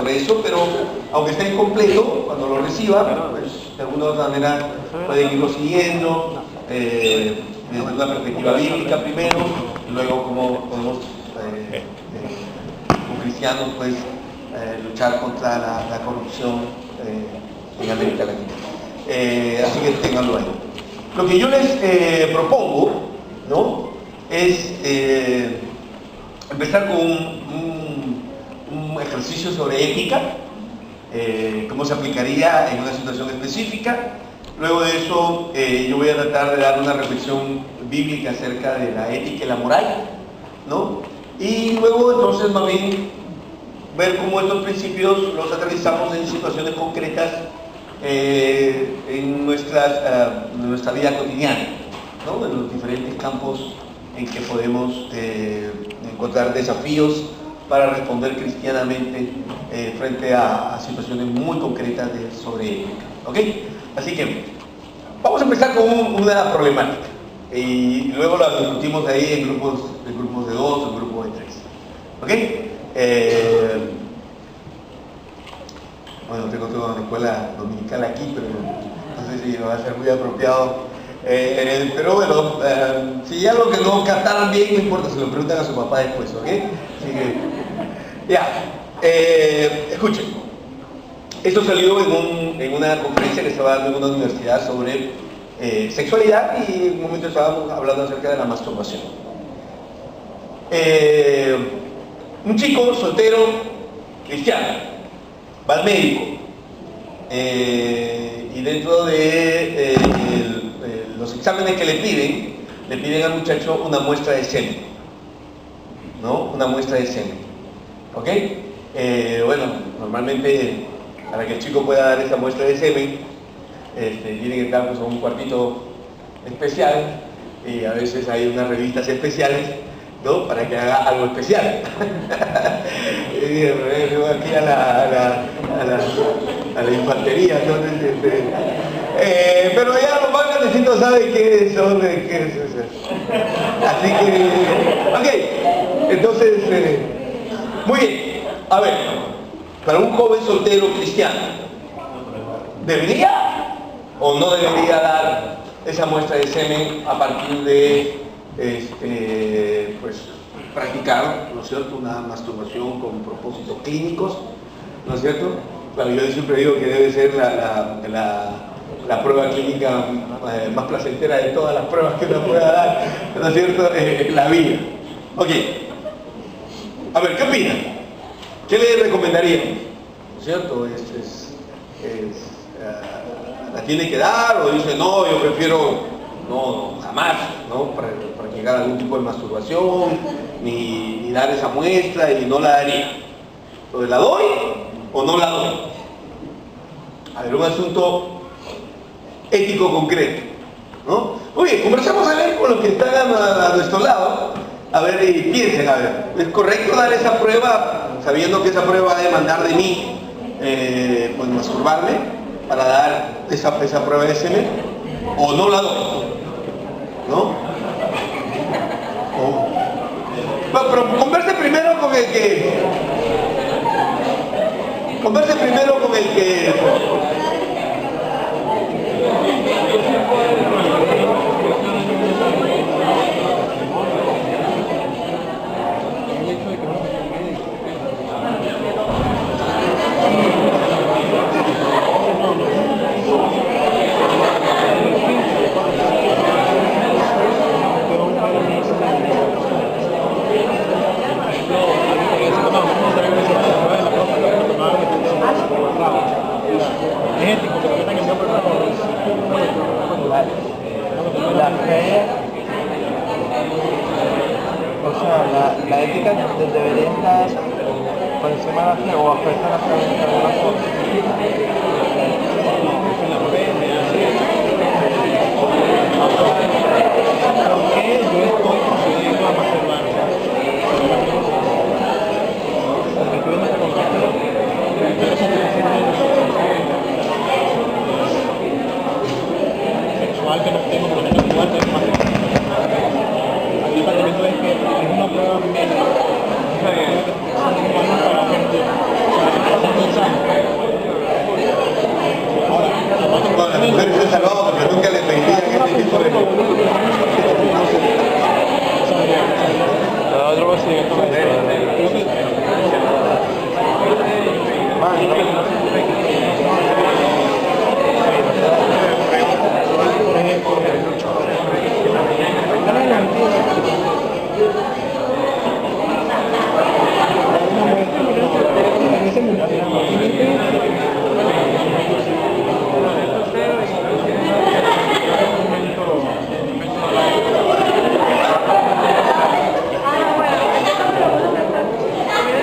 eso, pero aunque esté incompleto, cuando lo reciba, pues de alguna u otra manera pueden irlo siguiendo desde una perspectiva bíblica primero, y luego cómo podemos, como cristianos, pues luchar contra la corrupción en América Latina. Así que ténganlo ahí. Lo que yo les propongo, ¿no?, es empezar con un ejercicio sobre ética, cómo se aplicaría en una situación específica. Luego de eso yo voy a tratar de dar una reflexión bíblica acerca de la ética y la moral, ¿no? Y luego entonces más bien ver cómo estos principios los aterrizamos en situaciones concretas en nuestra vida cotidiana, ¿no?, en los diferentes campos en que podemos encontrar desafíos para responder cristianamente frente a situaciones muy concretas sobre ética. ¿Ok? Así que vamos a empezar con una problemática y luego la discutimos ahí en grupos de 2 o grupos de 3. ¿Ok? Bueno, tengo toda una escuela dominical aquí, pero no sé si va a ser muy apropiado. Pero bueno, si ya lo que no captaron bien, no importa, se lo preguntan a su papá después, ¿ok? Así que, ya, escuchen. Esto salió en una conferencia que estaba dando en una universidad sobre sexualidad, y en un momento estábamos hablando acerca de la masturbación. Un chico soltero, cristiano, va al médico, y dentro de los exámenes que le piden al muchacho una muestra de semen, ¿no? Una muestra de semen, ¿ok? Bueno, normalmente para que el chico pueda dar esa muestra de semen, tiene que estar pues, en un cuartito especial, y a veces hay unas revistas especiales, ¿no?, para que haga algo especial. Y aquí a la infantería, ¿no? Pero ya los más grandecitos saben qué son, qué es eso. Así que, ok, entonces, muy bien. A ver, para un joven soltero cristiano, ¿debería o no debería dar esa muestra de semen a partir de pues practicar, ¿no es cierto?, una masturbación con propósitos clínicos, ¿no es cierto? Claro, yo siempre digo que debe ser la prueba clínica más placentera de todas las pruebas que uno pueda dar, ¿no es cierto?, la vida. Ok, a ver, ¿qué opinan? ¿Qué le recomendarían? ¿No es cierto? ¿La tiene que dar o dice, no, yo prefiero no, jamás, ¿no?, practicar algún tipo de masturbación, ni dar esa muestra, y no la daría? Entonces, ¿la doy o no la doy? A ver, un asunto ético concreto, ¿no? Muy bien, conversamos a ver con los que están a nuestro lado, a ver, y piensen, a ver, ¿es correcto dar esa prueba sabiendo que esa prueba va a demandar de mí pues masturbarme para dar esa prueba de semen, o no la doy? ¿No? Bueno, pero converse primero con el que la ética debería estar por encima de la fe o afecta a la fe de alguna forma. ¿Por qué yo estoy procediendo a masturbarme? Porque estoy en este contexto sexual que no tengo, porque no tengo igual, tengo más. Aquí el planteamiento es que es una prueba médica.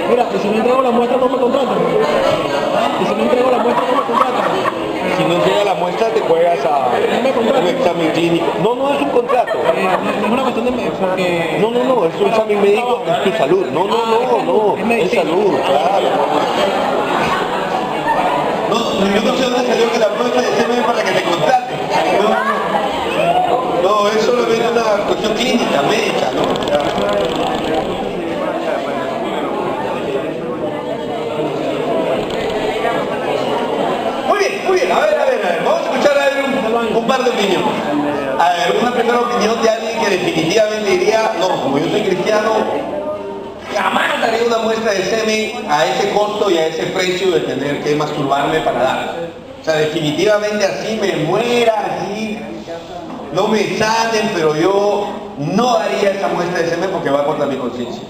Mira, y si no entrego la muestra no me contratan. Y si no entrego la muestra no me contratan. Si no llega la muestra te juegas a un examen clínico. No, no es un contrato. No es una cuestión de porque No, es un examen médico, es tu salud. No, es salud, claro. No, yo no sé dónde salió que la muestra de semen para que te contrate. No, es solamente una cuestión clínica, médica, ¿no? Muy bien, a ver, vamos a escuchar a ver un par de opiniones. A ver, una primera opinión de alguien que definitivamente diría, no, como yo soy cristiano, jamás daría una muestra de semen a ese costo y a ese precio de tener que masturbarme para dar. O sea, definitivamente así me muera, así no me sanen, pero yo no daría esa muestra de semen porque va contra mi conciencia.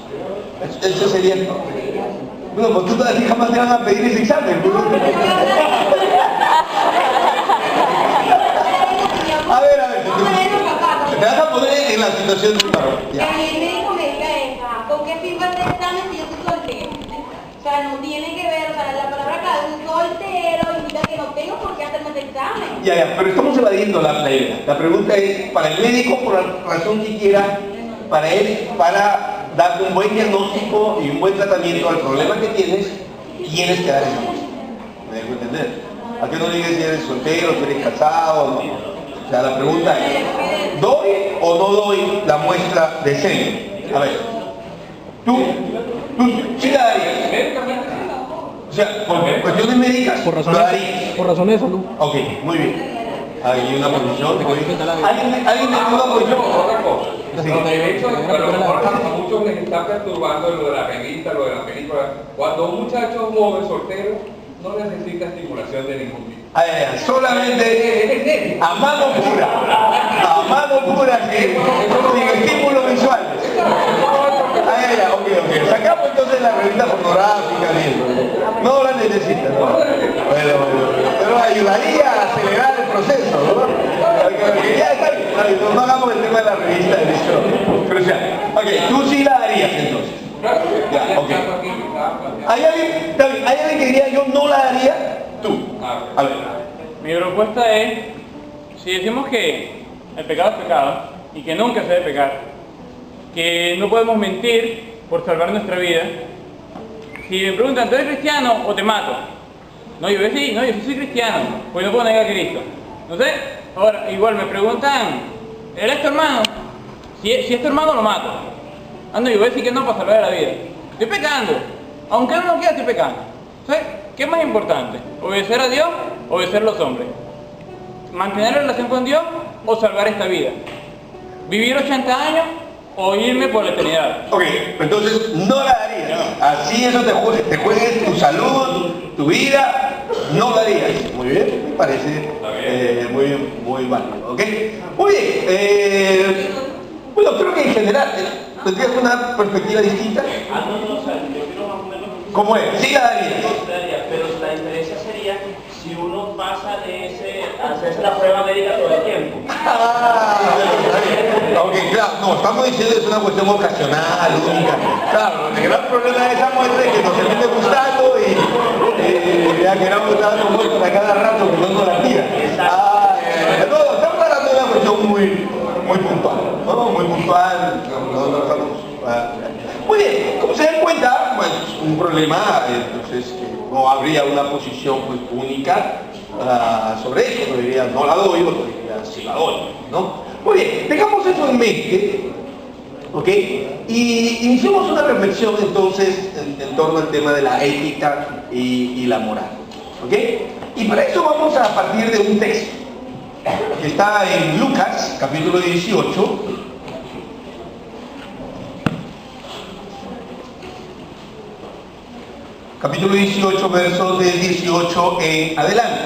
Eso sería el problema. Bueno, pues tú todavía jamás te van a pedir ese examen. A ver, te vas a poner en la situación de un varón. El médico me diga, ¿con qué sirve este examen si yo soy soltero? O sea, no tiene que ver, o sea, la palabra clave, un soltero indica que no tengo por qué hacerme este examen. Ya, pero estamos evadiendo la idea. La pregunta es, para el médico, por la razón que quiera, para él, para darte un buen diagnóstico y un buen tratamiento al problema que tienes que dar esa muestra. ¿Me dejo entender? ¿A qué no digas si eres soltero, si eres casado? No. O sea, la pregunta es, ¿doy o no doy la muestra de semen? A ver, tú sí la darías. O sea, por cuestiones médicas, por la darías. razones de salud. Ok, muy bien. Hay una posición. ¿Alguien tiene una posición? Sí. De hecho, a lo mejor a muchos les está perturbando lo de la revista, lo de la película. Cuando un muchacho joven soltero no necesita estimulación de ningún tipo. Solamente a mano pura, sin estímulos visuales. Ok. Sacamos entonces la revista pornográfica, bien. No la necesita, ¿no? Bueno, pero ayudaría a acelerar el proceso, ¿no? Ya está bien, no hagamos el tema de la revista de listo crucial. Ok, tú sí la darías entonces. Ya, ok. ¿Hay alguien que diría yo no la daría? Tú. A ver. Mi propuesta es, si decimos que el pecado es pecado y que nunca se debe pecar, que no podemos mentir por salvar nuestra vida, si me preguntan, ¿tú eres cristiano o te mato? No, yo sí soy cristiano, pues no puedo negar a Cristo. No sé, ahora igual me preguntan, ¿eres tu hermano? Si es tu hermano lo mato. Yo voy a decir que no para salvar la vida. Estoy pecando, aunque no lo quiera, estoy pecando. ¿Sabes? ¿Qué es más importante? ¿Obedecer a Dios o obedecer a los hombres? ¿Mantener la relación con Dios o salvar esta vida? ¿Vivir 80 años o irme por la eternidad? Ok, entonces no la darías. Así eso te juegues tu salud, tu vida, no la darías. Muy bien, me parece muy válido. ¿Ok? Muy bien. Bueno, creo que en general tendrías una perspectiva distinta. ¿Cómo es? Sí la darías. Pero la diferencia sería si uno pasa de hacerse la prueba médica todo el tiempo. Ok, claro, no, estamos diciendo que es una cuestión ocasional, única. Claro, el gran problema de esa muestra es que nos termine gustando y ya queramos dar un muestro a cada rato que no nos la tira. No, estamos hablando de una cuestión muy puntual, ¿no? Muy puntual, no estamos... Muy bien, como se dan cuenta, bueno, es un problema, entonces que no habría una posición pues única sobre esto, no diría no la doy, otro diría sí la doy, ¿no? Muy bien, tengamos eso en mente, ¿ok? Y iniciemos una reflexión entonces en torno al tema de la ética y la moral, ¿ok? Y para eso vamos a partir de un texto que está en Lucas, capítulo 18, capítulo 18, versos del 18 en adelante.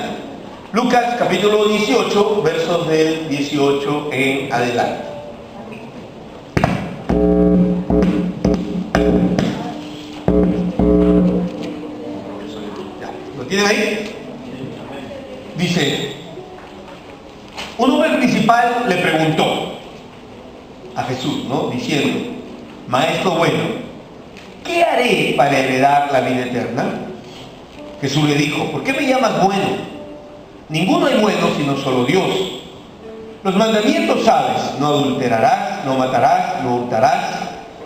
Lucas, capítulo 18, versos del 18 en adelante. ¿Lo tienen ahí? Dice, un hombre principal le preguntó a Jesús, ¿no? Diciendo, Maestro bueno, ¿qué haré para heredar la vida eterna? Jesús le dijo, ¿por qué me llamas bueno? Ninguno es bueno sino solo Dios. Los mandamientos sabes, no adulterarás, no matarás, no hurtarás,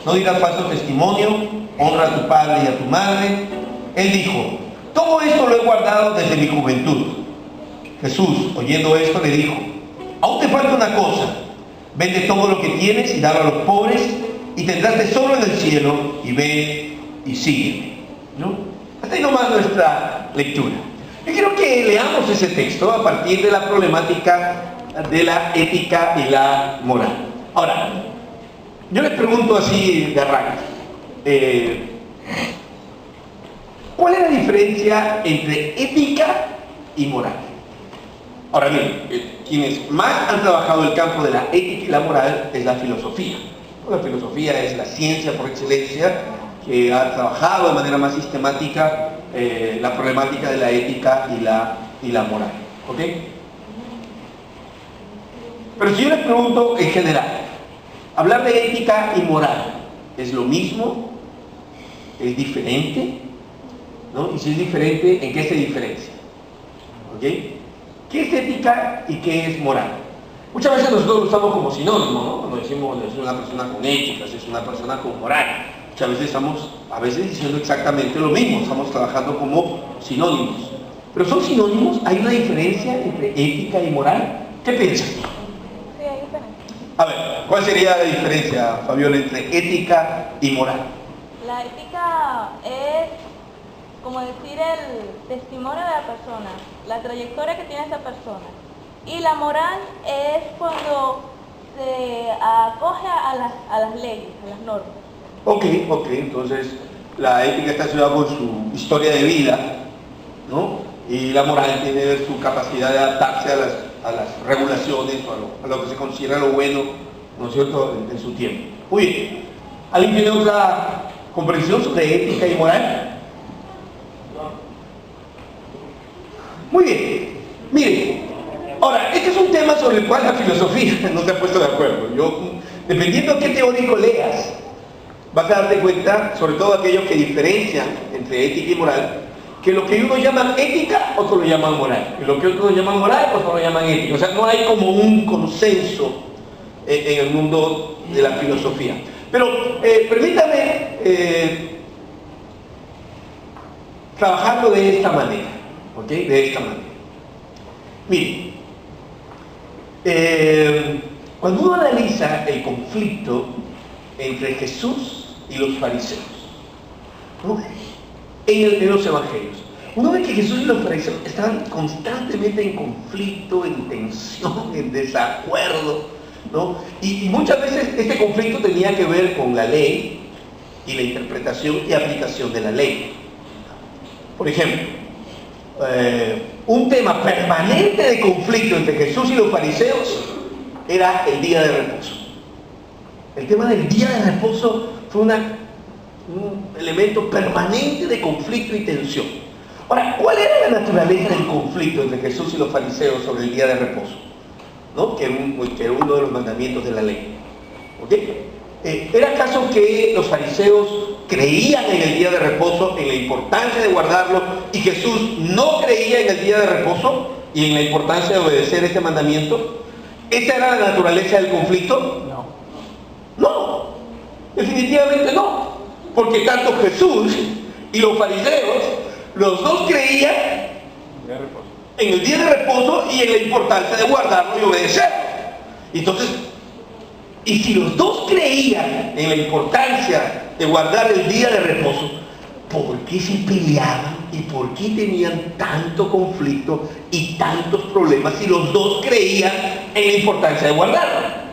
no dirás falso testimonio, honra a tu padre y a tu madre. Él dijo, todo esto lo he guardado desde mi juventud. Jesús, oyendo esto, le dijo, aún te falta una cosa, vende todo lo que tienes y dalo a los pobres y tendrás tesoro en el cielo, y ven y sígueme. ¿No? Hasta ahí nomás nuestra lectura. Yo quiero que leamos ese texto a partir de la problemática de la ética y la moral. Ahora, yo les pregunto así de arranque, ¿cuál es la diferencia entre ética y moral? Ahora bien, quienes más han trabajado el campo de la ética y la moral es la filosofía. La filosofía es la ciencia por excelencia que ha trabajado de manera más sistemática la problemática de la ética y la moral. ¿Ok? Pero si yo les pregunto en general, hablar de ética y moral, ¿es lo mismo? ¿Es diferente? ¿No? Y si es diferente, ¿en qué se diferencia? ¿Ok? ¿Qué es ética y qué es moral? Muchas veces nosotros lo usamos como sinónimo, ¿no? Cuando decimos es una persona con ética, es una persona con moral. Muchas veces estamos diciendo exactamente lo mismo, estamos trabajando como sinónimos. ¿Pero son sinónimos? ¿Hay una diferencia entre ética y moral? ¿Qué piensan? Sí, hay diferencia. A ver, ¿cuál sería la diferencia, Fabiola, entre ética y moral? La ética es, como decir, el testimonio de la persona, la trayectoria que tiene esa persona. Y la moral es cuando se acoge a las leyes, a las normas. Ok, entonces la ética está asociada con su historia de vida, ¿no? Y la moral tiene su capacidad de adaptarse a las regulaciones, a lo que se considera lo bueno, ¿no es cierto?, en su tiempo. Muy bien, ¿alguien tiene otra comprensión sobre ética y moral? Muy bien, miren, ahora, este es un tema sobre el cual la filosofía no se ha puesto de acuerdo. Dependiendo de qué teórico leas, vas a darte cuenta, sobre todo aquellos que diferencian entre ética y moral, que lo que unos llaman ética, otros lo llaman moral. Y lo que otros llaman moral, otros lo llaman ética. O sea, no hay como un consenso en el mundo de la filosofía. Pero permítame trabajarlo de esta manera. ¿Ok? De esta manera. Miren, cuando uno analiza el conflicto entre Jesús y los fariseos, ¿no?, en los evangelios, uno ve que Jesús y los fariseos estaban constantemente en conflicto, en tensión, en desacuerdo, ¿no? Y muchas veces este conflicto tenía que ver con la ley y la interpretación y aplicación de la ley. Por ejemplo, un tema permanente de conflicto entre Jesús y los fariseos era el día de reposo. El tema del día de reposo fue un elemento permanente de conflicto y tensión. Ahora, ¿cuál era la naturaleza del conflicto entre Jesús y los fariseos sobre el día de reposo? ¿No? Que era uno de los mandamientos de la ley. ¿Ok? ¿Era acaso que los fariseos creían en el día de reposo, en la importancia de guardarlo, y Jesús no creía en el día de reposo y en la importancia de obedecer este mandamiento? ¿Esa era la naturaleza del conflicto? No, definitivamente no, porque tanto Jesús y los fariseos, los dos creían en el día de reposo y en la importancia de guardarlo y obedecerlo. Entonces, y si los dos creían en la importancia de guardar el día de reposo, ¿por qué se peleaban y por qué tenían tanto conflicto y tantos problemas si los dos creían en la importancia de guardarlo?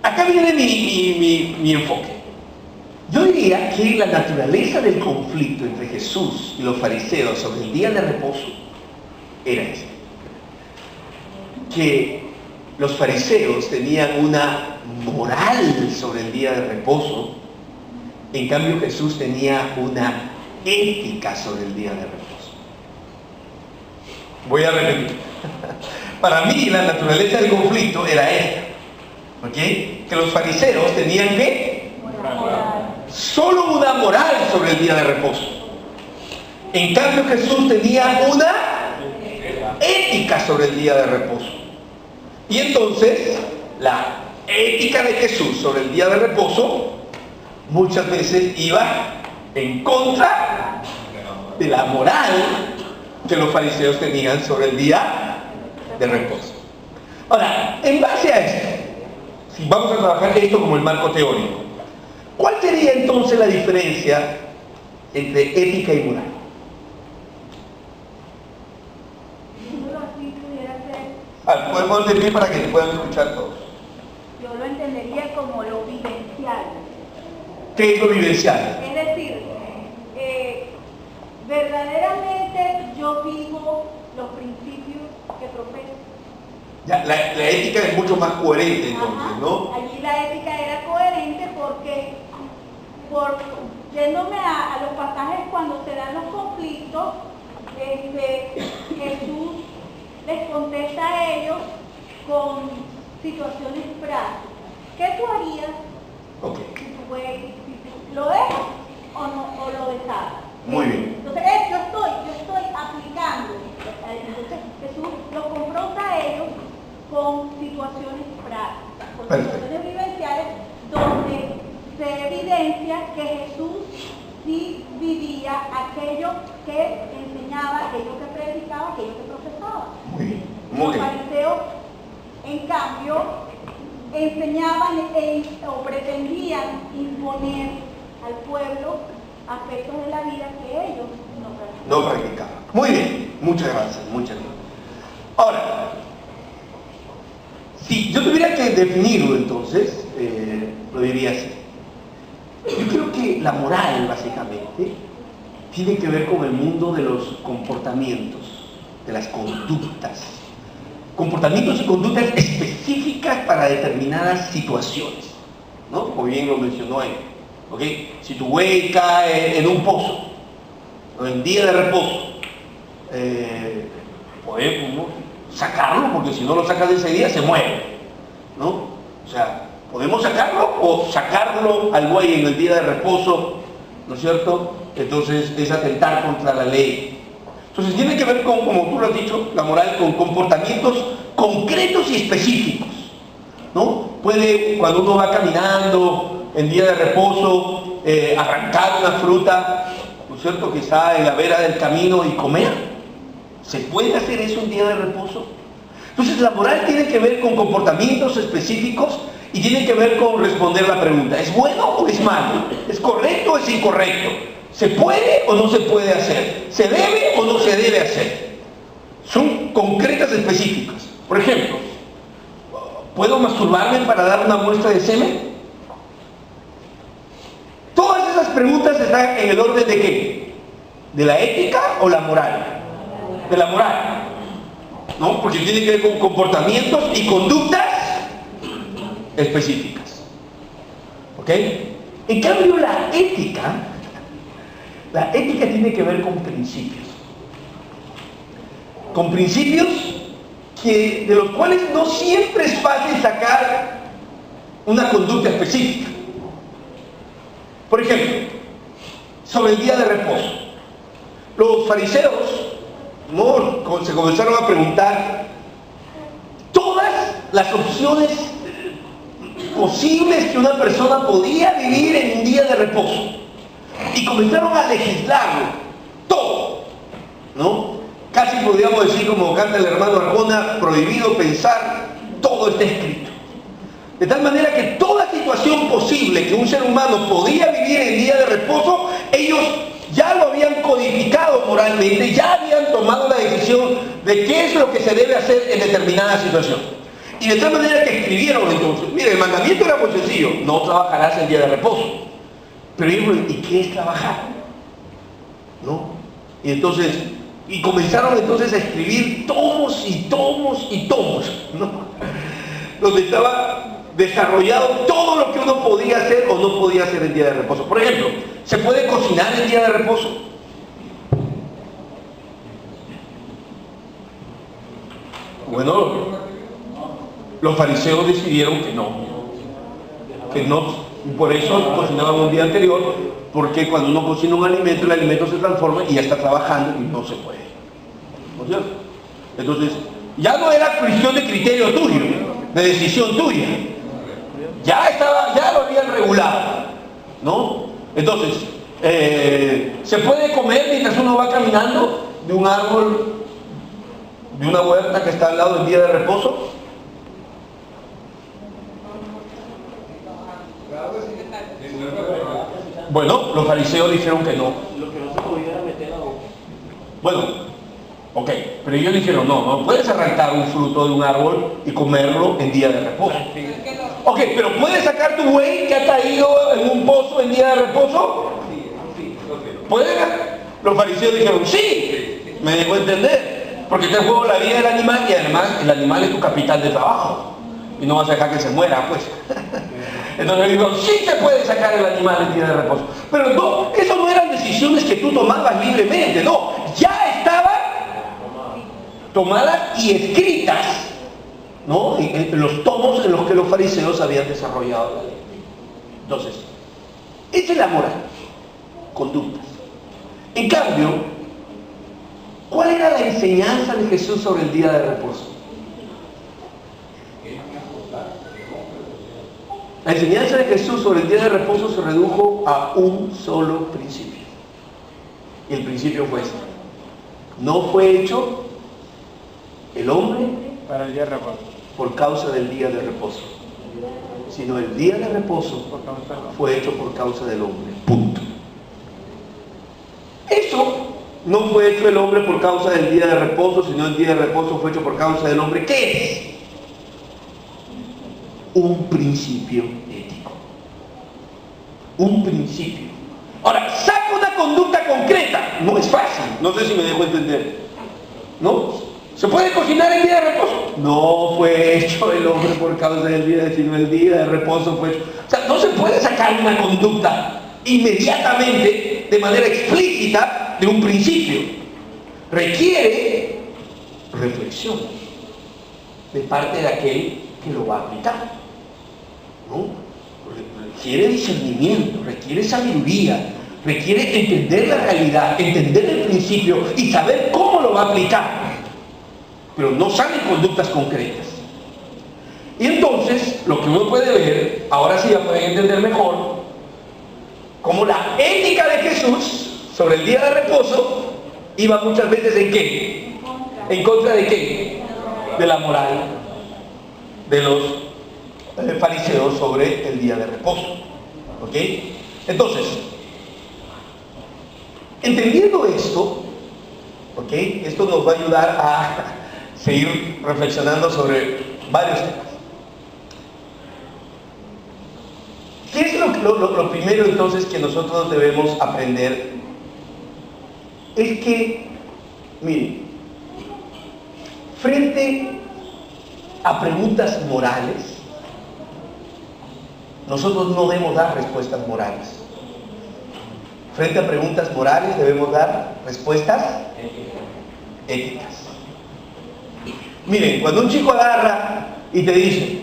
Acá viene mi enfoque. Yo diría diría que la naturaleza del conflicto entre Jesús y los fariseos sobre el día de reposo era esta. Que los fariseos tenían una moral sobre el día de reposo, en cambio Jesús tenía una ética sobre el día de reposo. Voy a repetir. Para mí la naturaleza del conflicto era esta, ¿ok? Que los fariseos tenían ¿qué? Solo una moral sobre el día de reposo. En cambio Jesús tenía una ética sobre el día de reposo. Y entonces la ética de Jesús sobre el día de reposo muchas veces iba en contra de la moral que los fariseos tenían sobre el día de reposo. Ahora, en base a esto, si vamos a trabajar esto como el marco teórico, ¿cuál sería entonces la diferencia entre ética y moral? Podemos decir para que te puedan escuchar todos. Yo lo entendería como lo vivencial. ¿Qué es lo vivencial? Es decir, verdaderamente yo vivo los principios que profeso. Ya, la ética es mucho más coherente entonces, ¿no? Allí la ética era coherente porque, yéndome a los pasajes cuando se dan los conflictos, Jesús les contesta a ellos con situaciones prácticas. ¿Qué tú harías si tú lo dejas o lo dejas? Muy bien. Entonces, yo estoy aplicando. Entonces, Jesús los confronta a ellos con situaciones prácticas, con situaciones vivenciales, donde se evidencia que Jesús sí vivía aquello que enseñaba, aquello que predicaba, aquello que profesaba. Muy bien, muy bien. Los fariseos, en cambio, enseñaban o pretendían imponer al pueblo aspectos de la vida que ellos no practicaban. Muy bien, muchas gracias, muchas gracias. Ahora, si yo tuviera que definirlo entonces, lo diría así. Yo creo que la moral, básicamente, tiene que ver con el mundo de los comportamientos, de las conductas. Comportamientos y conductas específicas para determinadas situaciones, ¿no? Como bien lo mencionó él. ¿Ok? Si tu buey cae en un pozo, o en día de reposo, podemos sacarlo, porque si no lo sacas de ese día se muere, ¿no? O sea, podemos sacarlo o sacarlo al buey en el día de reposo, ¿no es cierto? Entonces es atentar contra la ley. Entonces tiene que ver con, como tú lo has dicho, la moral, con comportamientos concretos y específicos, ¿no? Puede, cuando uno va caminando en día de reposo, arrancar una fruta, ¿no es cierto?, que está en la vera del camino y comer. ¿Se puede hacer eso en día de reposo? Entonces la moral tiene que ver con comportamientos específicos y tiene que ver con responder la pregunta: ¿es bueno o es malo? ¿Es correcto o es incorrecto? ¿Se puede o no se puede hacer? ¿Se debe o no se debe hacer? Son concretas y específicas. Por ejemplo, ¿puedo masturbarme para dar una muestra de semen? Todas esas preguntas están en el orden de ¿qué? ¿De la ética o la moral? De la moral, ¿no? Porque tiene que ver con comportamientos y conductas específicas. ¿Ok? En cambio, la ética tiene que ver con principios. Con principios de los cuales no siempre es fácil sacar una conducta específica. Por ejemplo, sobre el día de reposo. Los fariseos se comenzaron a preguntar todas las opciones posibles que una persona podía vivir en un día de reposo. Y comenzaron a legislarlo todo, ¿no? Casi podríamos decir, como canta el hermano Arjona, prohibido pensar, todo está escrito. De tal manera que toda situación posible que un ser humano podía vivir en día de reposo, ellos ya lo habían codificado moralmente, ya habían tomado la decisión de qué es lo que se debe hacer en determinada situación. Y de tal manera que escribieron entonces, mire, el mandamiento era muy sencillo: no trabajarás en día de reposo. Pero ¿y qué es trabajar? ¿No? Y entonces, y comenzaron entonces a escribir tomos y tomos y tomos, ¿no? Donde estaba desarrollado todo lo que uno podía hacer o no podía hacer en día de reposo. Por ejemplo, ¿se puede cocinar en día de reposo? Bueno, los fariseos decidieron que no, por eso cocinaban un día anterior, porque cuando uno cocina un alimento, el alimento se transforma y ya está trabajando y no se puede. ¿No es cierto? Entonces, ya no era cuestión de criterio tuyo, de decisión tuya. Ya lo habían regulado, ¿no? Entonces, ¿se puede comer mientras uno va caminando de un árbol, de una huerta que está al lado del día de reposo? Bueno, los fariseos dijeron que no. Lo que no se podía era meter la boca. Bueno, ok, pero ellos dijeron no puedes arrancar un fruto de un árbol y comerlo en día de reposo. Ok, pero ¿puedes sacar tu buey que ha caído en un pozo en día de reposo? ¿Pueden? Los fariseos dijeron sí, me dejó entender, porque te juego la vida del animal y además el animal es tu capital de trabajo y no vas a dejar que se muera, pues. Entonces digo, sí se puede sacar el animal en día de reposo. Pero no, eso no eran decisiones que tú tomabas libremente, no. Ya estaban tomadas y escritas, ¿no? En los tomos en los que los fariseos habían desarrollado la ley. Entonces, esa es la moral, conductas. En cambio, ¿cuál era la enseñanza de Jesús sobre el día de reposo? La enseñanza de Jesús sobre el día de reposo se redujo a un solo principio. Y el principio fue este: no fue hecho el hombre Para el día de reposo. por causa del día de reposo, sino el día de reposo fue hecho por causa del hombre. Punto. Eso no fue hecho el hombre por causa del día de reposo, sino el día de reposo fue hecho por causa del hombre. ¿Qué es? Un principio ético. Un principio. Ahora, saca una conducta concreta. No es fácil. No sé si me dejo entender. ¿No? ¿Se puede cocinar el día de reposo? No fue hecho el hombre por causa del día, sino el día de reposo fue hecho. O sea, no se puede sacar una conducta inmediatamente, de manera explícita, de un principio. Requiere reflexión de parte de aquel que lo va a aplicar, ¿no? Requiere discernimiento, requiere sabiduría, requiere entender la realidad, entender el principio y saber cómo lo va a aplicar. Pero no salen conductas concretas. Y entonces, lo que uno puede ver, ahora sí ya pueden entender mejor, como la ética de Jesús sobre el día de reposo iba muchas veces ¿en qué? ¿En contra de qué? De la moral de los fariseos sobre el día de reposo. ¿Ok? Entonces, entendiendo esto, ¿ok? Esto nos va a ayudar a seguir reflexionando sobre varios temas. ¿Qué es lo primero entonces que nosotros debemos aprender? Es que, miren, frente a preguntas morales, nosotros no debemos dar respuestas morales. Frente a preguntas morales debemos dar respuestas éticas. Miren, cuando un chico agarra y te dice,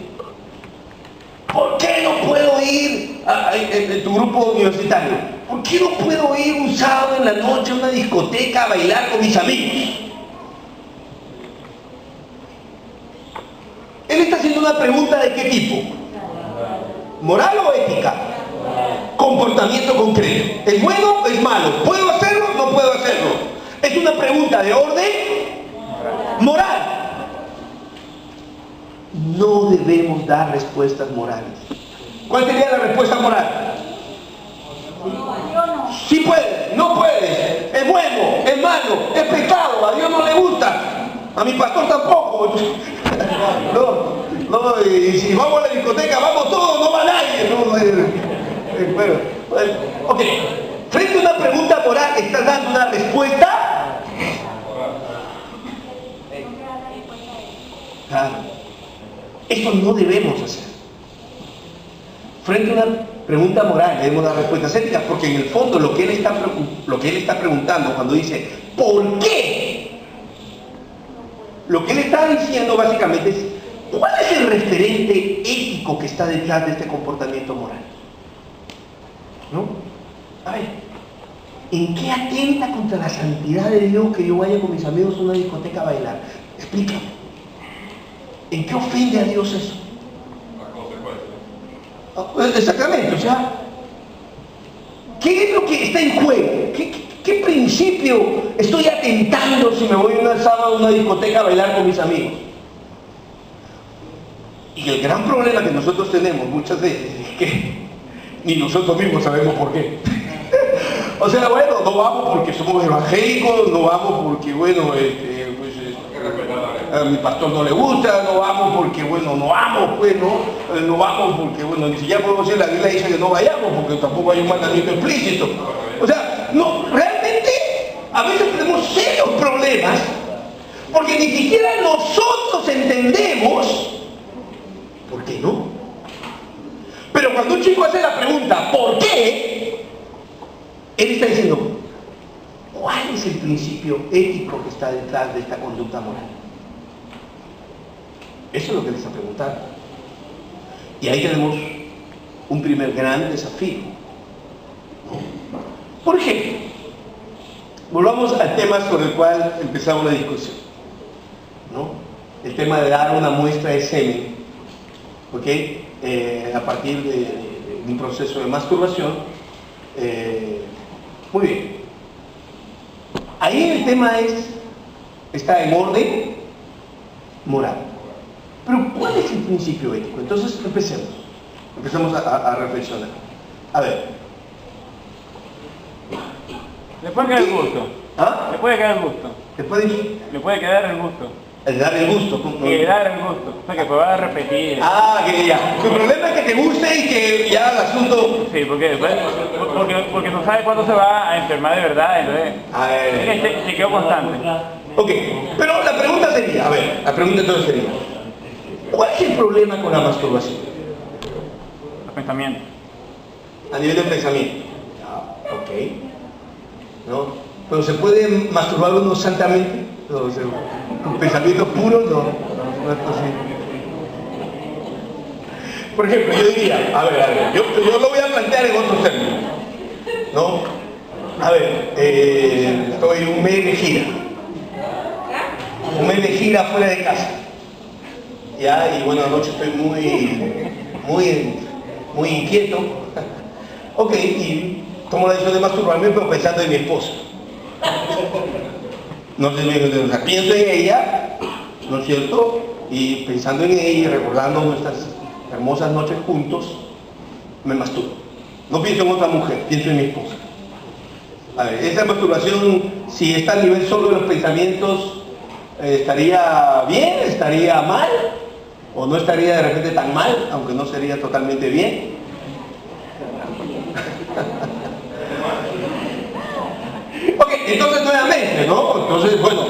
¿por qué no puedo ir en tu grupo universitario? ¿Por qué no puedo ir un sábado en la noche a una discoteca a bailar con mis amigos? Él está haciendo una pregunta de qué tipo. ¿Moral o ética? Comportamiento concreto. ¿Es bueno o es malo? ¿Puedo hacerlo o no puedo hacerlo? Es una pregunta de orden moral. No debemos dar respuestas morales. ¿Cuál sería la respuesta moral? Sí puedes, no puedes, es bueno, es malo, es pecado, a Dios no le gusta, a mi pastor tampoco. No, y si vamos a la discoteca, vamos todos, no va nadie. Bueno, Ok, frente a una pregunta moral, ¿estás dando una respuesta? Claro. Eso no debemos hacer. Frente a una pregunta moral debemos dar respuestas éticas, porque en el fondo lo que él está preguntando cuando dice ¿por qué? Lo que él está diciendo básicamente es ¿cuál es el referente ético que está detrás de este comportamiento moral? ¿No? A ver, ¿en qué atenta contra la santidad de Dios que yo vaya con mis amigos a una discoteca a bailar? Explícame. ¿En qué ofende a Dios eso? Exactamente, o sea, ¿qué es lo que está en juego? ¿Qué principio estoy atentando si me voy un sábado a una discoteca a bailar con mis amigos? Y el gran problema que nosotros tenemos muchas veces es que ni nosotros mismos sabemos por qué. O sea, bueno, no vamos porque somos evangélicos, no vamos porque, bueno, a mi pastor no le gusta, no vamos porque, bueno, no vamos, pues, no vamos porque, bueno, ni siquiera podemos decir, la Biblia dice que no vayamos porque tampoco hay un mandamiento explícito. O sea, no, realmente a veces tenemos serios problemas porque ni siquiera nosotros entendemos por qué no. Pero cuando un chico hace la pregunta, ¿por qué? Él está diciendo, ¿cuál es el principio ético que está detrás de esta conducta moral? Eso es lo que le está preguntando. Y ahí tenemos un primer gran desafío. Por ejemplo, volvamos al tema sobre el cual empezamos la discusión, ¿no? El tema de dar una muestra de semen, ¿ok? A partir de un proceso de masturbación. Muy bien. Ahí el tema está en orden moral. Pero ¿cuál es el principio ético? Entonces empecemos a reflexionar. A ver. Le puede quedar el gusto. ¿Ah? Le puede quedar el gusto. ¿Te puede Le puede quedar el gusto. dar el gusto? Quedar el gusto. O sea, que pueda repetir. Ah, que ya. Tu problema es que te guste y que ya el asunto... Sí, porque después, porque no sabe cuándo se va a enfermar de verdad, entonces... A ver. Se quedó constante. Ok, pero la pregunta sería, entonces sería, ¿cuál es el problema con la masturbación? Los pensamientos. A nivel del pensamiento. Ok. ¿No? Pero ¿se puede masturbar uno santamente? O sea, con pensamientos puros, no es posible. Por ejemplo, yo diría, a ver, yo lo voy a plantear en otros términos, ¿no? A ver, estoy un mes de gira fuera de casa, ya, y bueno, anoche estoy muy inquieto, ok, y tomo la decisión de masturbarme, pero pensando en mi esposa. No sé, pienso en ella, ¿no es cierto? Y pensando en ella y recordando nuestras hermosas noches juntos, me masturbo. No pienso en otra mujer, pienso en mi esposa. A ver, esa masturbación, si está a nivel solo de los pensamientos, ¿estaría bien? ¿Estaría mal? ¿O no estaría de repente tan mal, aunque no sería totalmente bien? Ok, entonces nuevamente, ¿no? Entonces, bueno,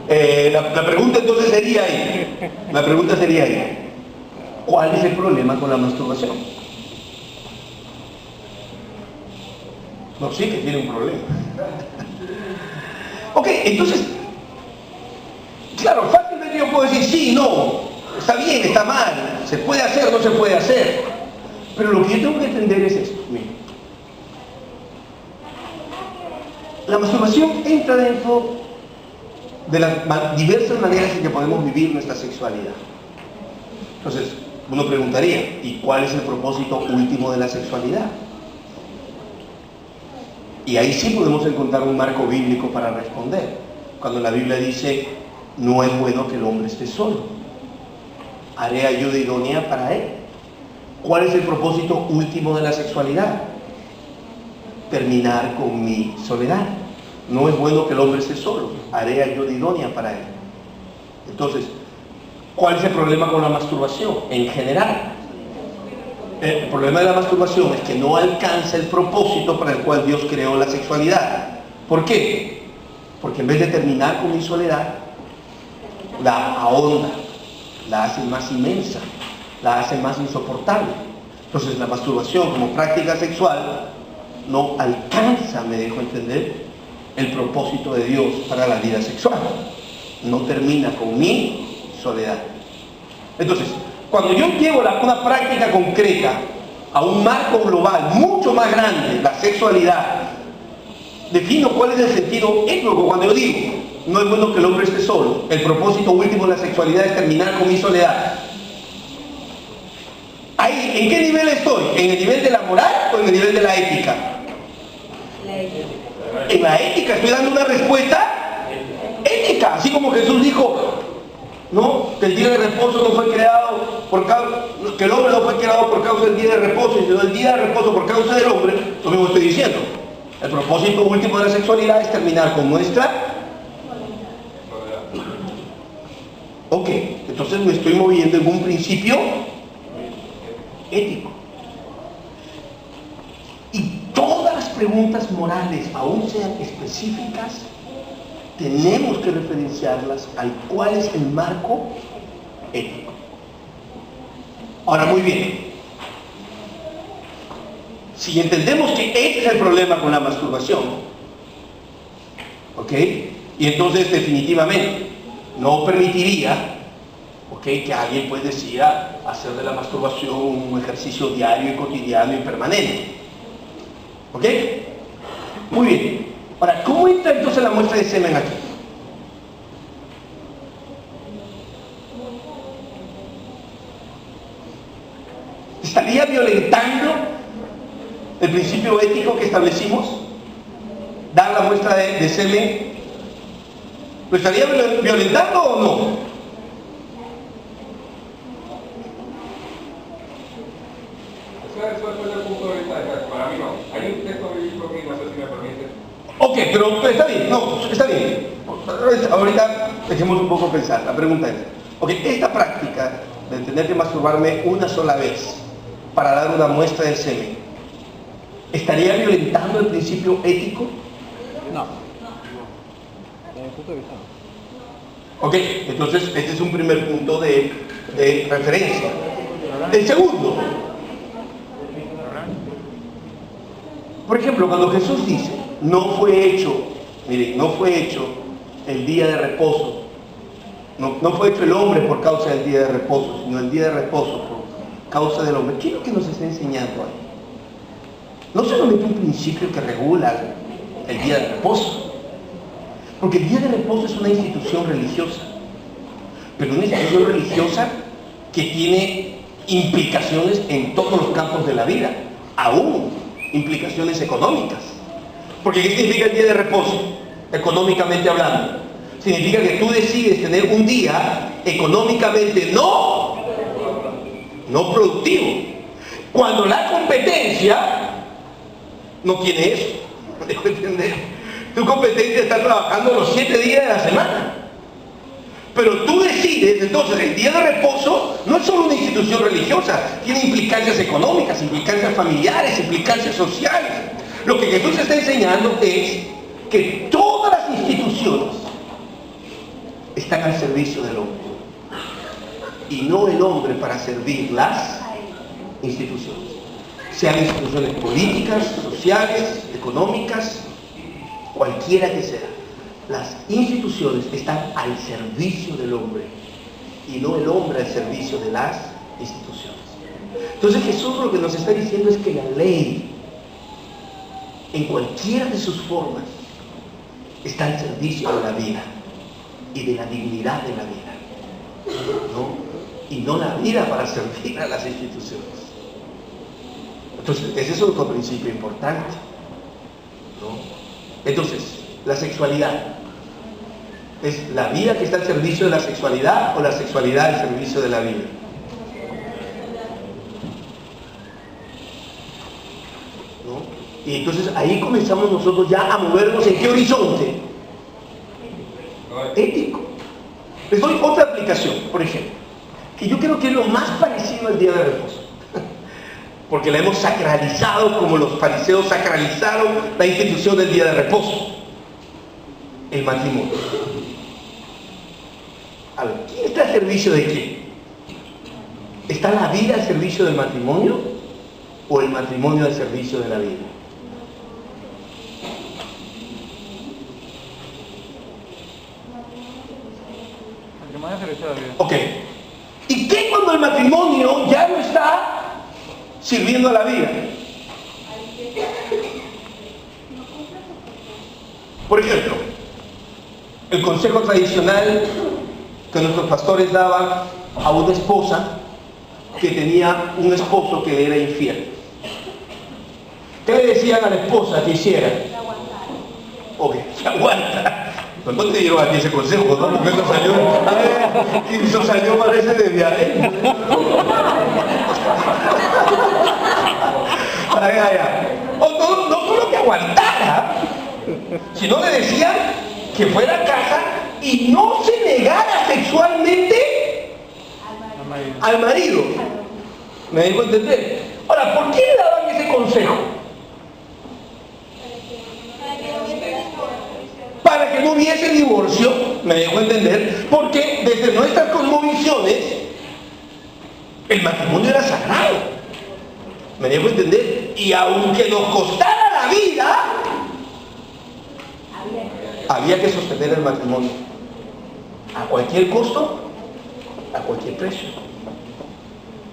la pregunta entonces sería ahí, ¿cuál es el problema con la masturbación? No, sí que tiene un problema. Ok, entonces, claro, fácilmente yo puedo decir sí, no, está bien, está mal, se puede hacer, no se puede hacer. Pero lo que yo tengo que entender es esto, miren. La masturbación entra dentro de las diversas maneras en que podemos vivir nuestra sexualidad. Entonces, uno preguntaría, ¿y cuál es el propósito último de la sexualidad? Y ahí sí podemos encontrar un marco bíblico para responder. Cuando la Biblia dice, no es bueno que el hombre esté solo. Haré ayuda idónea para él. ¿Cuál es el propósito último de la sexualidad? Terminar con mi soledad. No es bueno que el hombre esté solo. Haré ayuda idónea para él. Entonces, ¿cuál es el problema con la masturbación en general? El problema de la masturbación es que no alcanza el propósito para el cual Dios creó la sexualidad. ¿Por qué? Porque en vez de terminar con mi soledad, la ahonda, la hace más inmensa, la hace más insoportable. Entonces la masturbación como práctica sexual no alcanza, me dejo entender, el propósito de Dios para la vida sexual. No termina con mi soledad. Entonces, cuando yo llevo una práctica concreta a un marco global mucho más grande, la sexualidad, defino cuál es el sentido ético. Cuando yo digo, no es bueno que el hombre esté solo, el propósito último de la sexualidad es terminar con mi soledad. Ahí, ¿en qué nivel estoy? ¿En el nivel de la moral o en el nivel de la ética? En la ética estoy dando una respuesta ética, así como Jesús dijo, ¿no? Que el día de reposo no fue creado por causa, que el hombre no fue creado por causa del día de reposo, sino el día de reposo por causa del hombre. Lo mismo estoy diciendo. El propósito último de la sexualidad es terminar con nuestra. Ok, entonces me estoy moviendo en un principio ético. Y todas las preguntas morales, aún sean específicas, tenemos que referenciarlas al cuál es el marco ético. Ahora, muy bien. Si entendemos que este es el problema con la masturbación, ¿ok? Y entonces definitivamente no permitiría, ¿ok?, que alguien pues decida hacer de la masturbación un ejercicio diario y cotidiano y permanente. ¿Ok? Muy bien. Ahora, ¿cómo entra entonces la muestra de semen aquí? ¿Estaría violentando el principio ético que establecimos? ¿Dar la muestra de semen? ¿Lo estaría violentando o no? Eso es el punto de vista. Para mí no. Hay un texto bíblico que no sé si me permite. Ok, pero está bien, no, está bien. Ahorita dejemos un poco pensar. La pregunta es, ok, esta práctica de tener que masturbarme una sola vez para dar una muestra de semen, ¿estaría violentando el principio ético? No. Desde mi punto de vista no. Ok, entonces este es un primer punto de referencia. El segundo, por ejemplo, cuando Jesús dice, no fue hecho, miren, no fue hecho el día de reposo, no fue hecho el hombre por causa del día de reposo, sino el día de reposo por causa del hombre. ¿Qué es lo que nos está enseñando ahí? No solamente un principio que regula el día de reposo, porque el día de reposo es una institución religiosa, pero una institución religiosa que tiene implicaciones en todos los campos de la vida, aún implicaciones económicas. Porque ¿qué significa el día de reposo? Económicamente hablando, significa que tú decides tener un día económicamente no productivo, cuando la competencia no tiene eso. ¿Dejo entender? Tu competencia está trabajando los 7 días de la semana, pero tú decides. Entonces el día de reposo no es solo una institución religiosa, tiene implicancias económicas, implicancias familiares, implicancias sociales. Lo que Jesús está enseñando es que todas las instituciones están al servicio del hombre y no el hombre para servir las instituciones, sean instituciones políticas, sociales, económicas, cualquiera que sea. Las instituciones están al servicio del hombre y no el hombre al servicio de las instituciones. Entonces Jesús lo que nos está diciendo es que la ley, en cualquiera de sus formas, está al servicio de la vida y de la dignidad de la vida, ¿no? Y no la vida para servir a las instituciones. Entonces ese es otro principio importante, ¿no? Entonces, la sexualidad, ¿es la vida que está al servicio de la sexualidad o la sexualidad al servicio de la vida? ¿No? Y entonces ahí comenzamos nosotros ya a movernos en qué horizonte ético. Les doy otra aplicación, por ejemplo, que yo creo que es lo más parecido al día de reposo. porque la hemos sacralizado como los fariseos sacralizaron la institución del día de reposo, el matrimonio. A ver, ¿quién está al servicio de quién? ¿Está la vida al servicio del matrimonio o el matrimonio al servicio de la vida? Matrimonio al servicio de la vida. Ok. ¿Y qué cuando el matrimonio ya no está sirviendo a la vida? Por ejemplo, el consejo tradicional que nuestros pastores daban a una esposa que tenía un esposo que le era infiel. ¿Qué le decían a la esposa que hiciera? Ok, se aguanta. Pues no te dieron a ti ese consejo, ¿no? Porque eso salió parece de viaje. No solo que aguantara, sino le decían que fuera a casa y no se negara sexualmente al marido. ¿Me dejo entender? Ahora, ¿por qué le daban ese consejo? Para que no hubiese divorcio, me dejo entender, porque desde nuestras cosmovisiones el matrimonio era sagrado, me dejo entender, y aunque nos costara la vida, había que sostener el matrimonio a cualquier costo, a cualquier precio,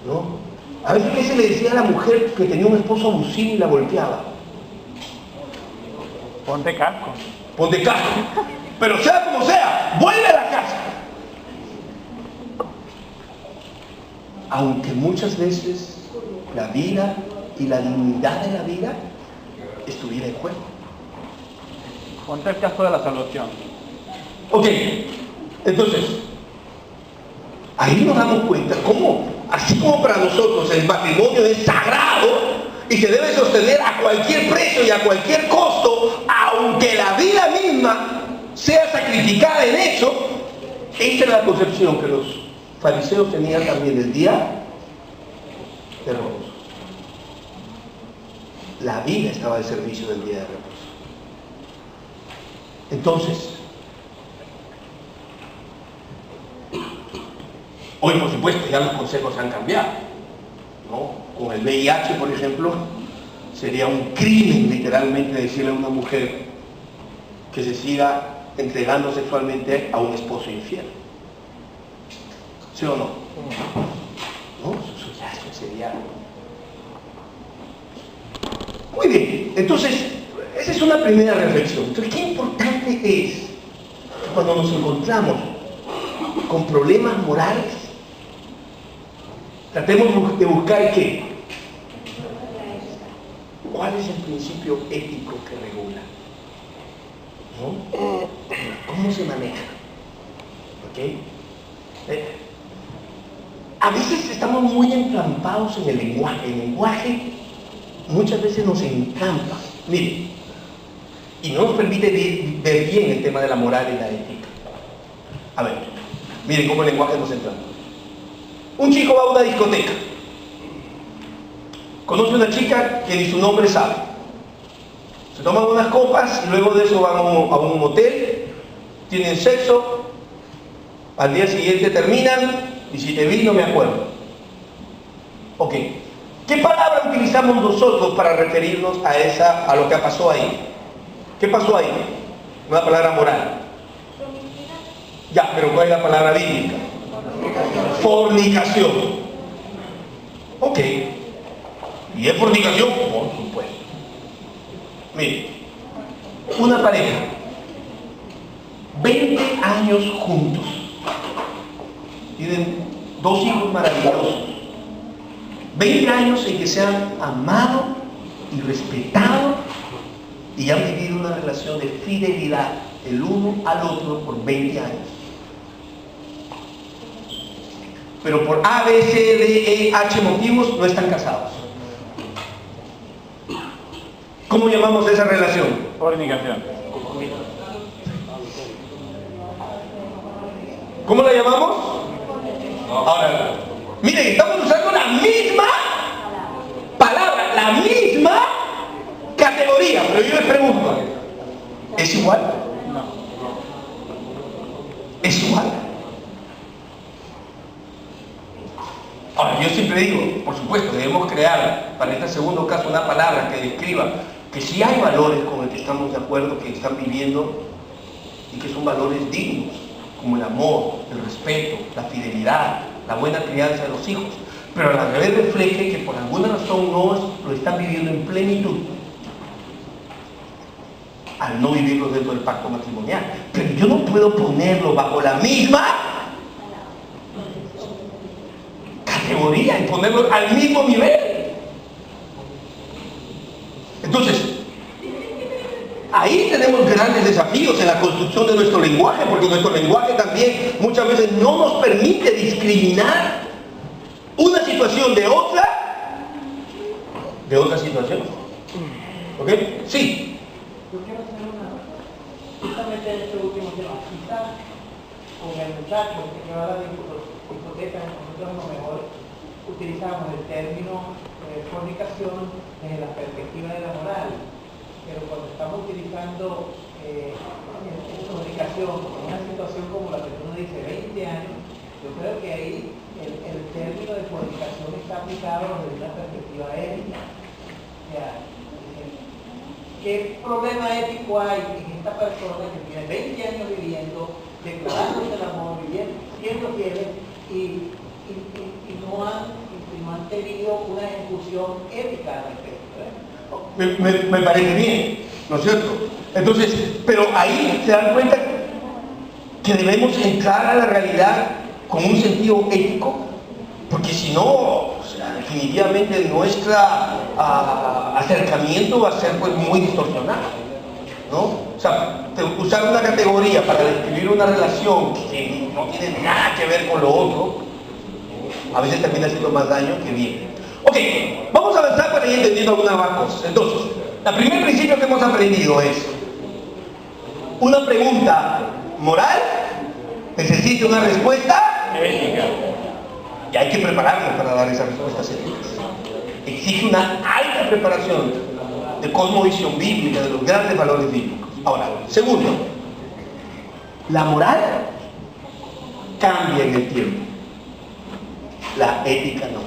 ¿no? A veces se le decía a la mujer que tenía un esposo abusivo y la golpeaba: Ponte casco. ponte casco, pero sea como sea, vuelve a la casa. Aunque muchas veces la vida y la dignidad de la vida estuviera en juego. Ponte el casco de la salvación. Ok, entonces, ahí nos damos cuenta cómo, así como para nosotros el matrimonio es sagrado y se debe sostener a cualquier precio y a cualquier costo, aunque la vida misma sea sacrificada en eso, esta es la concepción que los fariseos tenían también del día de reposo. La vida estaba al servicio del día de reposo. Entonces, hoy por supuesto ya los consejos han cambiado, ¿no? Con el VIH, por ejemplo, sería un crimen literalmente decirle a una mujer que se siga entregando sexualmente a un esposo infiel. ¿Sí o no? ¿No? Eso sería... Muy bien, entonces, esa es una primera reflexión. Entonces, qué importante es que cuando nos encontramos con problemas morales, tratemos de buscar qué. ¿Cuál es el principio ético que regula? ¿No? ¿Cómo se maneja? ¿Ok? A veces estamos muy entrampados en el lenguaje. El lenguaje muchas veces nos encampa. Miren, y no nos permite ver bien el tema de la moral y la ética. A ver, miren cómo el lenguaje nos encampa. Un chico va a una discoteca, conoce a una chica que ni su nombre sabe, se toman unas copas y luego de eso van a un motel, tienen sexo, al día siguiente terminan y si te vi no me acuerdo. Ok, ¿qué palabra utilizamos nosotros para referirnos a lo que pasó ahí? ¿Qué pasó ahí? Una palabra moral. Ya, pero ¿cuál es la palabra bíblica? Fornicación. Ok. ¿Y es fornicación? Por supuesto. Mire, una pareja, 20 años juntos, tienen 2 hijos maravillosos, 20 años en que se han amado y respetado y han vivido una relación de fidelidad el uno al otro por 20 años. Pero por A, B, C, D, E, H motivos no están casados. ¿Cómo llamamos esa relación? Fornicación. ¿Cómo la llamamos? Ahora, miren, estamos usando la misma palabra igual? No. Es igual. Ahora, yo siempre digo, por supuesto, debemos crear para este segundo caso una palabra que describa que sí hay valores con los que estamos de acuerdo, que están viviendo y que son valores dignos, como el amor, el respeto, la fidelidad, la buena crianza de los hijos. Pero a la vez refleje que por alguna razón no lo están viviendo en plenitud al no vivirlo dentro del pacto matrimonial. Pero yo no puedo ponerlo bajo la misma categoría y ponerlo al mismo nivel. Entonces, ahí tenemos grandes desafíos en la construcción de nuestro lenguaje, porque nuestro lenguaje también muchas veces no nos permite discriminar una situación de otra situación. ¿Ok? Sí. Yo quiero hacer justamente en este último tema, quizás con el muchacho que lleva la discoteca, nosotros a lo mejor utilizamos el término fornicación desde la perspectiva de la moral, pero cuando estamos utilizando fornicación en una situación como la que uno dice 20 años, yo creo que ahí el término de fornicación está aplicado desde una perspectiva ética. O sea, ¿qué problema ético hay en esta persona que tiene 20 años viviendo, declarándose el amor, viviendo, siendo fieles y no han tenido una ejecución ética al respecto? Me parece bien, ¿no es cierto? Entonces, pero ahí se dan cuenta que debemos entrar a la realidad con un sentido ético, porque si no, o sea, definitivamente nuestro acercamiento va a ser pues muy distorsionado, ¿no? O sea, usar una categoría para describir una relación que no tiene nada que ver con lo otro, a veces termina haciendo más daño que bien. Ok, vamos a avanzar para ir entendiendo algunas más cosas. Entonces, el primer principio que hemos aprendido es: una pregunta moral necesita una respuesta ética. Y hay que prepararnos para dar esas respuestas éticas. Exige una alta preparación de cosmovisión bíblica, de los grandes valores bíblicos. Ahora, segundo, la moral cambia en el tiempo. La ética no.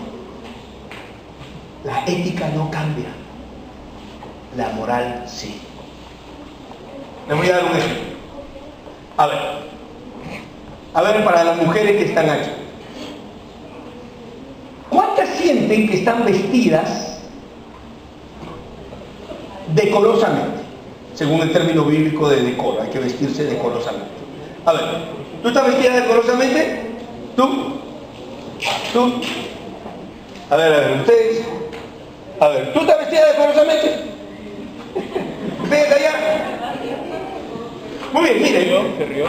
La ética no cambia. La moral sí. Les voy a dar un ejemplo. A ver, para las mujeres que están aquí. ¿Cuántas sienten que están vestidas decorosamente? Según el término bíblico de decoro, hay que vestirse decorosamente. A ver, ¿tú estás vestida decorosamente? ¿Tú? A ver, ustedes. A ver, ¿tú estás vestida decorosamente? ¿Ustedes allá? Muy bien, miren.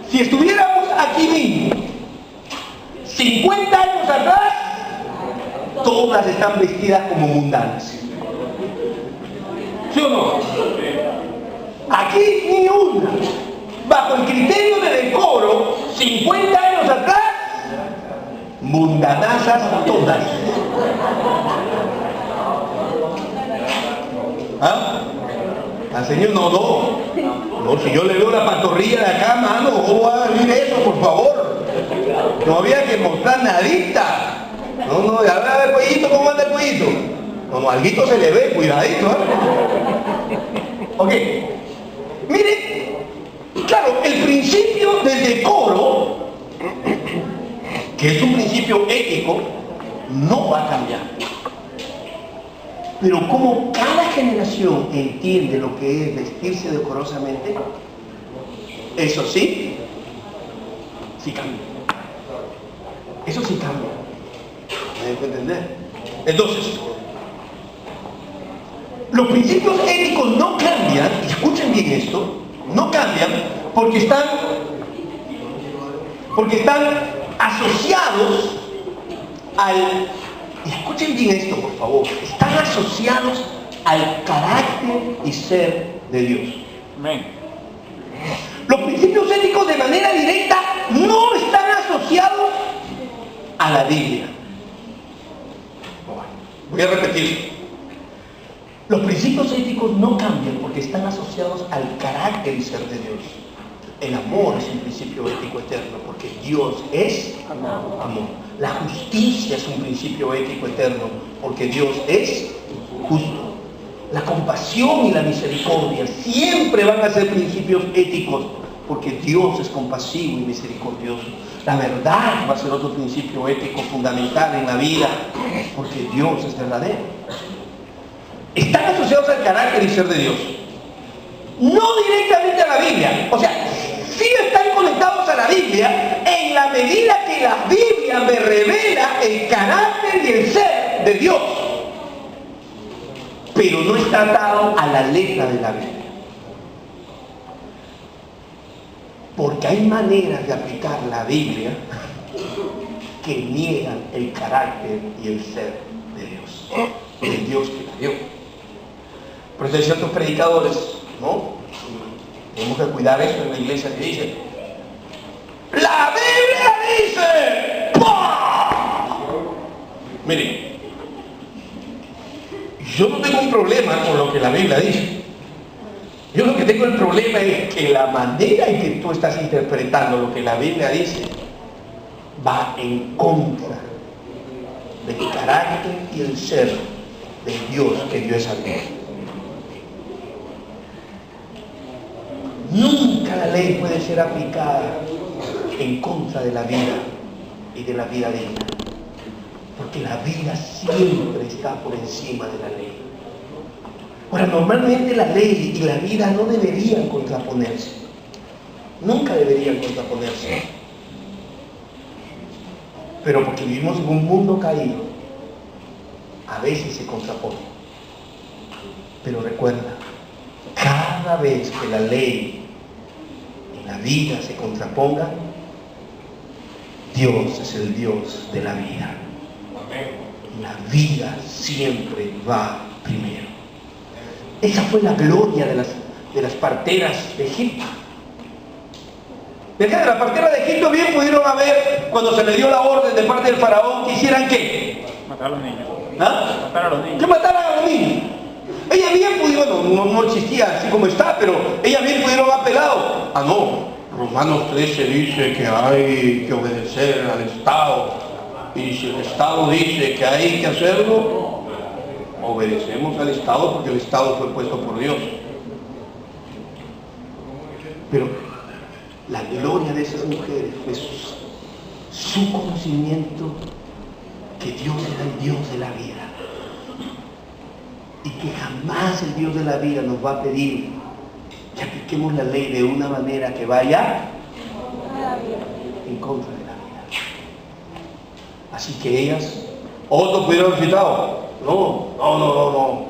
Si estuviéramos aquí mismo, 50 años atrás, todas están vestidas como mundanas. ¿Sí o no? Aquí ni una. Bajo el criterio de decoro, 50 años atrás, mundanazas todas. ¿Ah? Al señor no, si yo le veo la pantorrilla de acá, mano, ¿cómo va a venir eso, por favor? No había que mostrar nadita. No, ya ver el cuellito, ¿cómo anda el cuellito? No, alguito se le ve, cuidadito, Ok. Miren, claro, el principio del decoro, que es un principio ético, no va a cambiar. Pero como cada generación entiende lo que es vestirse decorosamente, eso sí cambia. Eso sí cambia. ¿Me dejo entender? Entonces, los principios éticos no cambian, escuchen bien esto, no cambian porque están asociados al... Escuchen bien esto, por favor. Están asociados al carácter y ser de Dios. Amén. Los principios éticos de manera directa no están asociados a la Biblia. Voy a repetir. Los principios éticos no cambian porque están asociados al carácter y ser de Dios. El amor es un principio ético eterno porque Dios es amor. La justicia es un principio ético eterno porque Dios es justo. La compasión y la misericordia siempre van a ser principios éticos porque Dios es compasivo y misericordioso. La verdad va a ser otro principio ético fundamental en la vida porque Dios es verdadero. Están asociados al carácter y ser de Dios. No directamente a la Biblia. O sea, sí están conectados a la Biblia en la medida que la Biblia me revela el carácter y el ser de Dios. Pero no está atado a la letra de la Biblia. Porque hay maneras de aplicar la Biblia que niegan el carácter y el ser de Dios. El Dios que la dio. Por eso hay ciertos predicadores, ¿no? Tenemos que cuidar eso en la iglesia que dice: ¡la Biblia dice! ¡Pah! Miren, yo no tengo un problema con lo que la Biblia dice. Yo lo que tengo el problema es que la manera en que tú estás interpretando lo que la Biblia dice va en contra del carácter y el ser de Dios que dio esa Biblia. Nunca la ley puede ser aplicada en contra de la vida y de la vida digna, porque la vida siempre está por encima de la ley. Ahora, normalmente la ley y la vida no deberían contraponerse. Nunca deberían contraponerse. Pero porque vivimos en un mundo caído, a veces se contraponen. Pero recuerda, cada vez que la ley y la vida se contrapongan, Dios es el Dios de la vida. La vida siempre va primero. Esa fue la gloria de las parteras de Egipto. De las parteras de Egipto bien pudieron haber, cuando se le dio la orden de parte del faraón, que hicieran ¿qué? Matar a los niños. ¿Ah? Matar a los niños. Que mataran a los niños. Ella bien pudieron, no existía así como está, pero ella bien pudieron haber apelado. Ah, no, Romanos 13 dice que hay que obedecer al Estado. Y si el Estado dice que hay que hacerlo, obedecemos al Estado porque el Estado fue puesto por Dios. Pero la gloria de esas mujeres fue su conocimiento que Dios era el Dios de la vida. Y que jamás el Dios de la vida nos va a pedir que apliquemos la ley de una manera que vaya en contra de la vida. Así que ellas, otros pudieron haber citado, no.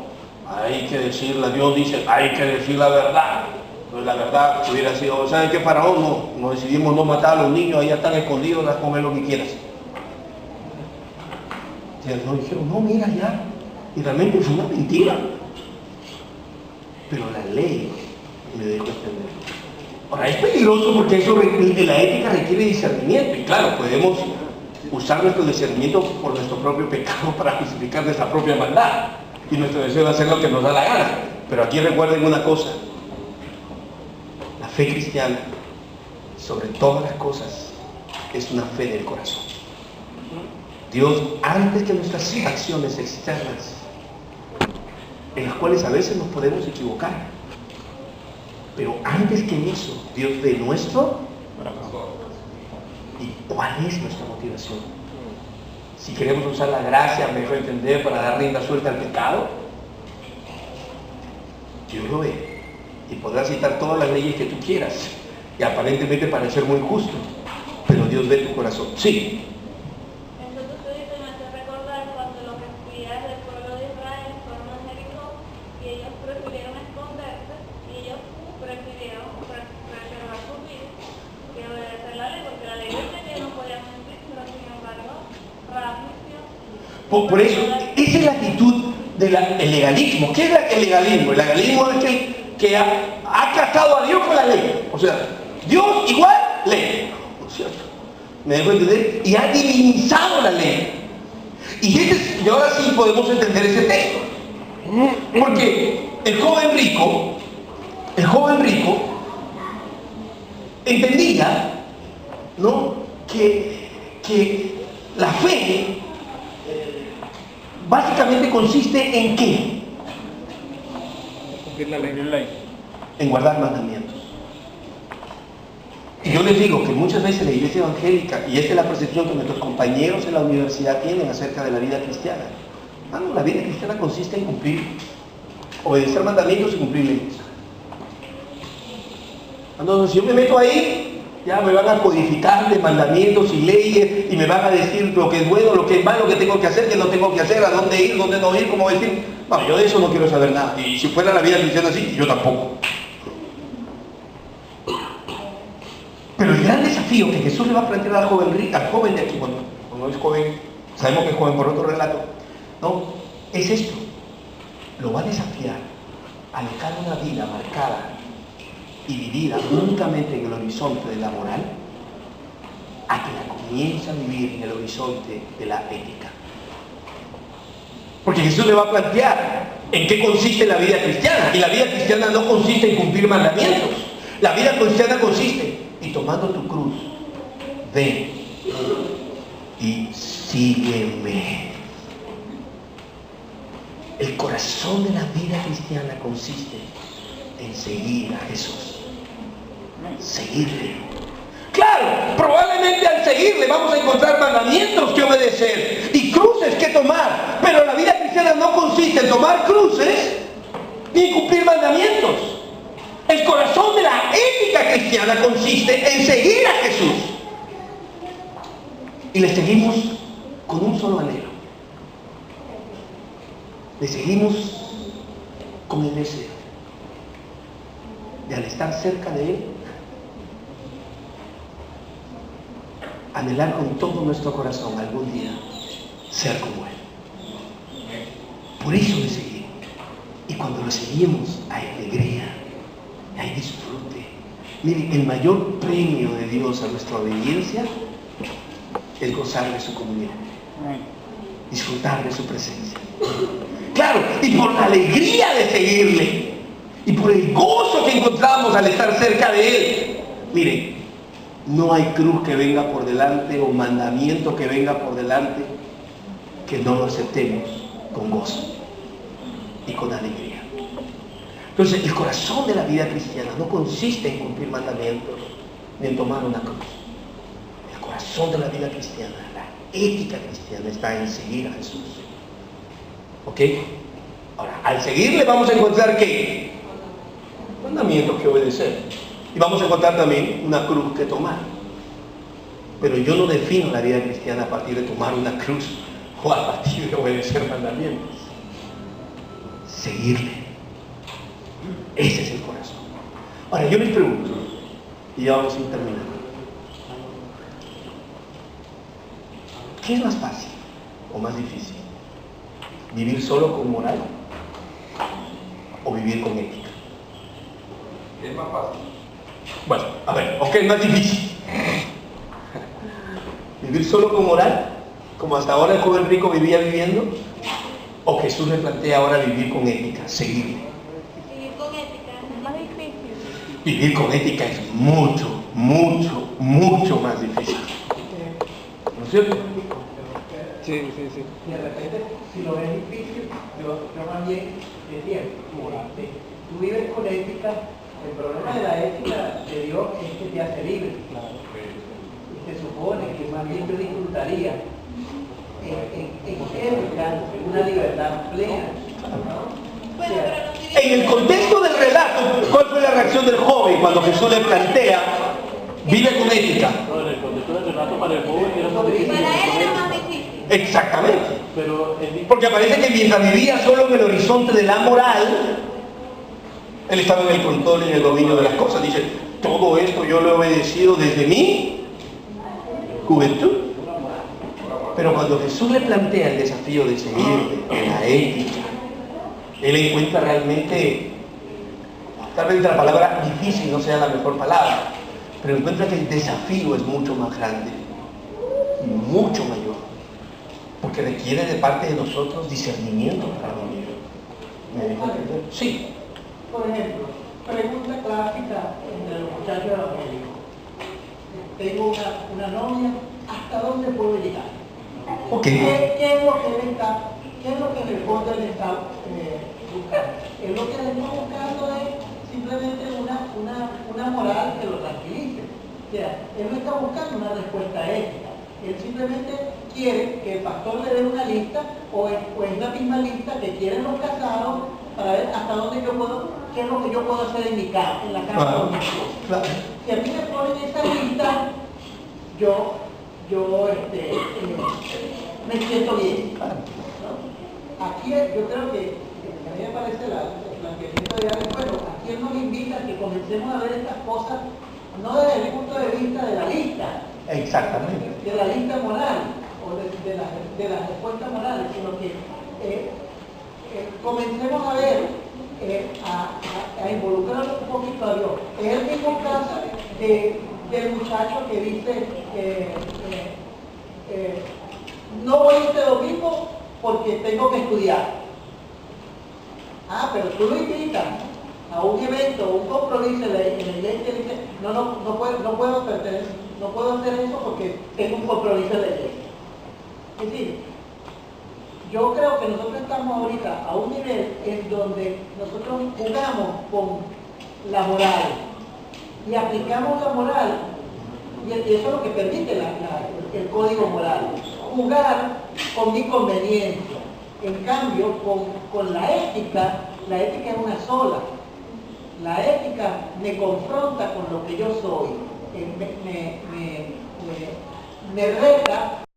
Hay que decirla, Dios dice, hay que decir la verdad. Entonces la verdad hubiera sido, ¿saben qué, faraón? No decidimos no matar a los niños, ahí están escondidos, las comer lo que quieras. Entonces no dijeron, no, mira ya. Y realmente fue una mentira. Pero la ley me dejó entender. Ahora, es peligroso porque eso, la ética requiere discernimiento. Y claro, podemos usar nuestro discernimiento por nuestro propio pecado para justificar nuestra propia maldad. Y nuestro deseo de hacer lo que nos da la gana. Pero aquí recuerden una cosa. La fe cristiana, sobre todas las cosas, es una fe del corazón. Dios, antes que nuestras acciones externas, en las cuales a veces nos podemos equivocar, pero antes que eso, Dios ve nuestro corazón. ¿Y cuál es nuestra motivación? Si queremos usar la gracia, mejor entender, para dar rienda suelta al pecado, Dios lo ve y podrás citar todas las leyes que tú quieras y aparentemente parecer muy justo, pero Dios ve tu corazón. Sí. Por eso, esa es la actitud del legalismo. ¿Qué es el legalismo? El legalismo es que ha casado a Dios con la ley. O sea, Dios igual ley. ¿No es cierto? ¿Me dejo entender? Y ha divinizado la ley. Y ahora sí podemos entender ese texto. Porque el joven rico entendía, ¿no?, que la fe básicamente consiste en ¿qué? Cumplir la ley. En guardar mandamientos. Y yo les digo que muchas veces la iglesia evangélica, y esta es la percepción que nuestros compañeros en la universidad tienen acerca de la vida cristiana. No, la vida cristiana consiste en obedecer mandamientos y cumplir leyes. Entonces, si yo me meto ahí, ya me van a codificar de mandamientos y leyes y me van a decir lo que es bueno, lo que es malo, lo que tengo que hacer, que no tengo que hacer, a dónde ir, dónde no ir, cómo decir. Bueno, yo de eso no quiero saber nada. Y si fuera la vida cristiana así, yo tampoco. Pero el gran desafío que Jesús le va a plantear al joven de aquí, bueno, no es joven, sabemos que es joven por otro relato, no, es esto. Lo va a desafiar a dejar una vida marcada y vivida únicamente en el horizonte de la moral, a que la comience a vivir en el horizonte de la ética. Porque Jesús le va a plantear en qué consiste la vida cristiana. Y la vida cristiana no consiste en cumplir mandamientos. La vida cristiana consiste en tomando tu cruz, ven y sígueme. El corazón de la vida cristiana consiste en seguir a Jesús. Seguirle. Claro, probablemente al seguirle vamos a encontrar mandamientos que obedecer y cruces que tomar, pero la vida cristiana no consiste en tomar cruces ni en cumplir mandamientos. El corazón de la ética cristiana consiste en seguir a Jesús. Y le seguimos con un solo anhelo. Le seguimos con el deseo de, al estar cerca de Él, anhelar con todo nuestro corazón algún día ser como Él. Por eso le seguimos. Y cuando lo seguimos hay alegría, hay disfrute. Miren, el mayor premio de Dios a nuestra obediencia es gozar de su comunión, disfrutar de su presencia. Claro, y por la alegría de seguirle y por el gozo que encontramos al estar cerca de Él, miren, no hay cruz que venga por delante o mandamiento que venga por delante que no lo aceptemos con gozo y con alegría. Entonces, el corazón de la vida cristiana no consiste en cumplir mandamientos ni en tomar una cruz. El corazón de la vida cristiana, la ética cristiana, está en seguir a Jesús. ¿Ok? Ahora, al seguirle vamos a encontrar ¿qué? Mandamientos que obedecer. Y vamos a encontrar también una cruz que tomar. Pero yo no defino la vida cristiana a partir de tomar una cruz o a partir de obedecer mandamientos. Seguirle. Ese es el corazón. Ahora, yo les pregunto, y ya vamos a ir terminando. ¿Qué es más fácil o más difícil? ¿Vivir solo con moral o vivir con ética? Es más fácil. Bueno, a ver, ¿o qué es más difícil? ¿Vivir solo con moral, como hasta ahora el joven rico vivía viviendo? ¿O Jesús le plantea ahora vivir con ética, seguirle? Vivir con ética es más difícil. Vivir con ética es mucho, mucho, mucho más difícil. ¿No es cierto? Sí. Y de repente, si lo ves difícil, yo más bien decía, tú vives con ética, el problema de la ética de Dios es que te hace libre. Y se supone que más bien yo disfrutaría en ética una libertad plena. Bueno, pero no vivir En el contexto del relato, ¿cuál fue la reacción del joven cuando Jesús le plantea vive con ética? No, en el contexto del relato para el joven era más difícil. para él era más difícil. Exactamente. Pero Porque parece que mientras vivía solo en el horizonte de la moral, él estaba en el control y en el dominio de las cosas. Dice, todo esto yo lo he obedecido desde mi juventud. Pero cuando Jesús le plantea el desafío de seguirle en la ética, él encuentra realmente, tal vez la palabra difícil no sea la mejor palabra, pero encuentra que el desafío es mucho más grande y mucho mayor, porque requiere de parte de nosotros discernimiento para vivir. Sí. Por ejemplo, pregunta clásica entre los muchachos evangélicos. Tengo una novia, ¿hasta dónde puedo llegar? Ok. ¿Qué es lo que él está, qué es lo que en el fondo él está buscando? Él lo que él está buscando es simplemente una moral que lo tranquilice. O sea, él no está buscando una respuesta ética. Él simplemente quiere que el pastor le dé una lista o es la misma lista que quieren los casados para ver hasta dónde yo puedo, qué es lo que yo puedo hacer en mi casa, en la casa de mi esposa. Claro. Si a mí me ponen esa lista, yo me siento bien. ¿No? Aquí yo creo que a mí me parece el planteamiento de Alex, bueno, aquí él nos invita a que comencemos a ver estas cosas no desde el punto de vista de la lista, Exactamente. de la lista moral o de las respuestas morales, sino que comencemos a ver, a involucrar un poquito a Dios. Es el mismo caso del muchacho que dice no voy este domingo porque tengo que estudiar. Ah, pero tú lo invitas a un evento, un compromiso en la iglesia y dice, no puedo hacer eso porque tengo un compromiso en la iglesia. Es decir, yo creo que nosotros estamos ahorita a un nivel en donde nosotros jugamos con la moral y aplicamos la moral, y eso es lo que permite el código moral, jugar con mi conveniencia. En cambio, con la ética es una sola. La ética me confronta con lo que yo soy, me reta